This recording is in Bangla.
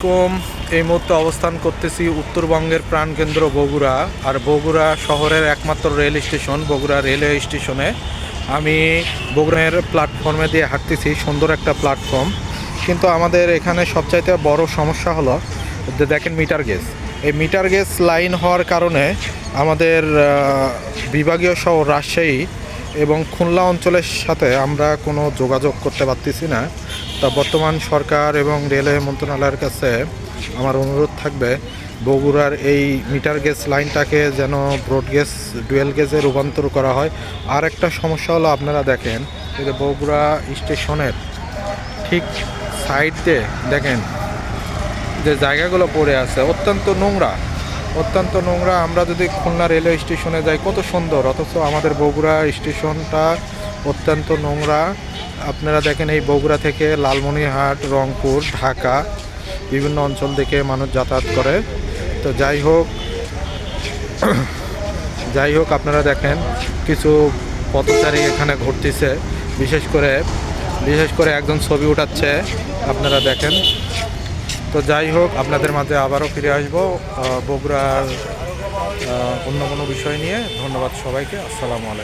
কম এই মুহূর্তে অবস্থান করতেছি উত্তরবঙ্গের প্রাণকেন্দ্র বগুড়া। আর বগুড়া শহরের একমাত্র রেল স্টেশন বগুড়া রেলওয়ে স্টেশনে আমি বগুড়ার প্ল্যাটফর্মে দিয়ে হাঁটতেছি। সুন্দর একটা প্ল্যাটফর্ম, কিন্তু আমাদের এখানে সবচাইতে বড় সমস্যা হলো যে দেখেন মিটার গেজ। এই মিটার গেজ লাইন হওয়ার কারণে আমাদের বিভাগীয় শহর রাজশাহী এবং খুলনা অঞ্চলের সাথে আমরা কোনো যোগাযোগ করতে পারতেছি না। তা বর্তমান সরকার এবং রেলওয়ে মন্ত্রণালয়ের কাছে আমার অনুরোধ থাকবে বগুড়ার এই মিটার গেজ লাইনটাকে যেন ব্রড গেজ ডুয়েল গেজে রূপান্তর করা হয়। আর একটা সমস্যা হলো আপনারা দেখেন এই যে বগুড়া স্টেশনের ঠিক সাইড দিয়ে দেখেন যে জায়গাগুলো পড়ে আছে অত্যন্ত নোংরা। আমরা যদি খুলনা রেলওয়ে স্টেশনে যাই কত সুন্দর, অথচ আমাদের বগুড়া স্টেশনটা অত্যন্ত নোংরা। আপনারা দেখেন এই বগুড়া থেকে লালমনিরহাট, রংপুর, ঢাকা বিভিন্ন অঞ্চল থেকে মানুষ যাতায়াত করে। তো যাই হোক আপনারা দেখেন কিছু পথচারী এখানে ঘুরতেছে, বিশেষ করে একজন ছবি উঠাচ্ছে, আপনারা দেখেন। তো যাই হোক আপনাদের মাঝে আবারও ফিরে আসবো বগুড়ার অন্য কোনো বিষয় নিয়ে। ধন্যবাদ সবাইকে। আসসালামু আলাইকুম।